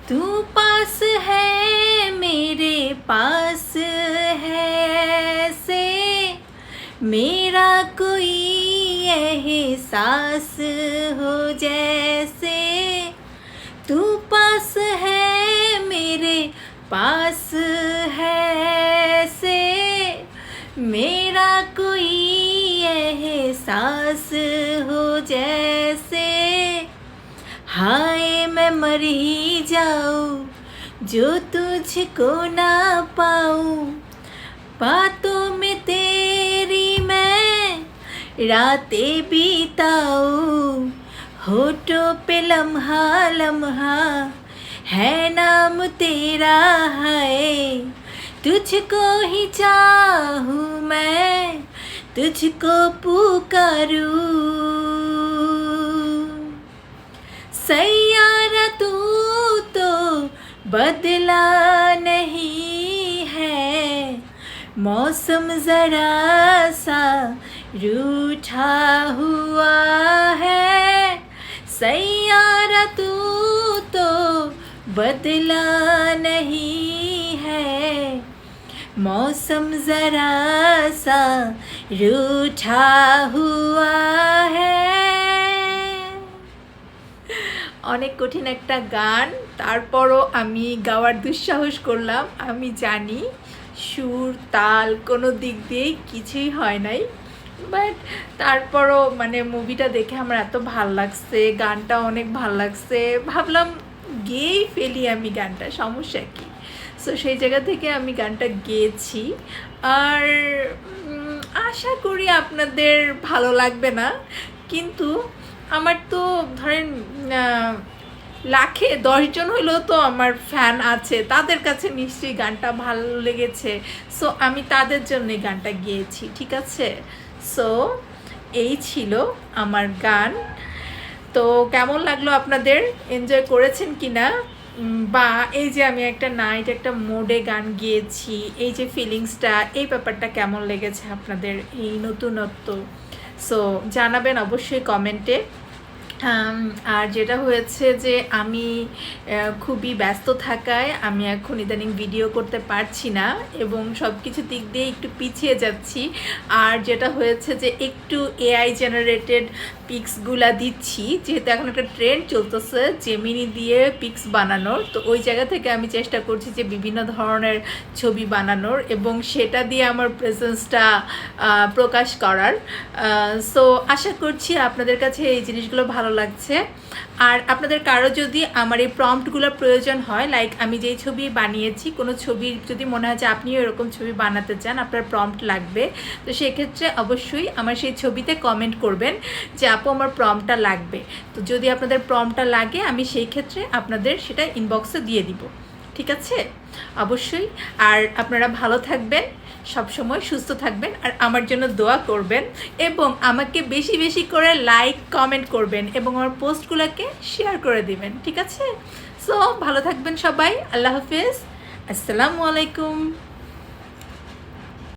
तू पास है मेरे पास है से मेरा कोई एहसास हो जैसे तू पास है मेरे पास है से मेरा कोई एहसास हो जैसे हाय मैं मर ही जाऊं जो तुझको ना पाऊं बातों में तेरी मैं रातें बिताऊं होठों पे लम्हा लम्हा है नाम तेरा है तुझको ही चाहूं मैं तुझको पुकारूं सैयारा तू तो बदला नहीं है मौसम जरा सा रूठा हुआ है सैयारा तू तो बदला नहीं है मौसम जरा सा रूठा हुआ है। অনেক কঠিন একটা গান, তারপরও আমি গাওয়ার দুঃসাহস করলাম। আমি জানি সুর তাল কোনো দিক দিয়েই কিছুই হয় নাই, বাট তারপরও মানে মুভিটা দেখে আমার এত ভাল লাগছে, গানটা অনেক ভাল লাগছে, ভাবলাম গেয়েই ফেলি আমি গানটা, সমস্যা কী। সো সেই জায়গা থেকে আমি গানটা গেয়েছি, আর আশা করি আপনাদের ভালো লাগবে না, কিন্তু আমার তো ধরেন লাখে 10 জন হইলেও তো আমার ফ্যান আছে, তাদের কাছে নিশ্চয়ই গানটা ভালো লেগেছে, সো আমি তাদের জন্যই গানটা গেয়েছি, ঠিক আছে। সো এই ছিল আমার গান। তো কেমন লাগলো আপনাদের, এনজয় করেছেন কি না, বা এই যে আমি একটা নাইট একটা মোডে গান গিয়েছি, এই যে ফিলিংসটা, এই ব্যাপারটা কেমন লেগেছে আপনাদের, এই নতুনত্ব। সো জানাবেন অবশ্যই কমেন্টে। আর যেটা হয়েছে যে আমি খুবই ব্যস্ত থাকায় আমি এখন ইদানিং ভিডিও করতে পারছি না এবং সব কিছু দিক দিয়ে একটু পিছিয়ে যাচ্ছি। আর যেটা হয়েছে যে একটু এআই জেনারেটেড পিক্সগুলা দিচ্ছি, যেহেতু এখন একটা ট্রেন্ড চলতেছে জেমিনি দিয়ে পিক্স বানানোর, তো ওই জায়গা থেকে আমি চেষ্টা করছি যে বিভিন্ন ধরনের ছবি বানানোর এবং সেটা দিয়ে আমার প্রেজেন্সটা প্রকাশ করার। সো আশা করছি আপনাদের কাছে এই জিনিসগুলো ভালো লাগছে। আর আপনাদের কারো যদি আমার এই প্রম্পটগুলোর প্রয়োজন হয়, লাইক আমি যেই ছবি বানিয়েছি, কোনো ছবির যদি মনে হয় যে আপনিও এরকম ছবি বানাতে চান, আপনার প্রম্পট লাগবে, তো সেক্ষেত্রে অবশ্যই আমার সেই ছবিতে কমেন্ট করবেন যে আপু আমার প্রম্পটটা লাগবে। তো যদি আপনাদের প্রম্পটটা লাগে আমি সেই ক্ষেত্রে আপনাদের সেটা ইনবক্সে দিয়ে দিব, ঠিক আছে অবশ্যই। আর আপনারা ভালো থাকবেন, সবসময় সুস্থ থাকবেন, আর আমার জন্য দোয়া করবেন এবং আমাকে বেশি বেশি করে লাইক কমেন্ট করবেন এবং আমার পোস্টগুলোকে শেয়ার করে দিবেন, ঠিক আছে। সো ভালো থাকবেন সবাই, আল্লাহ হাফেজ, আসসালামু আলাইকুম।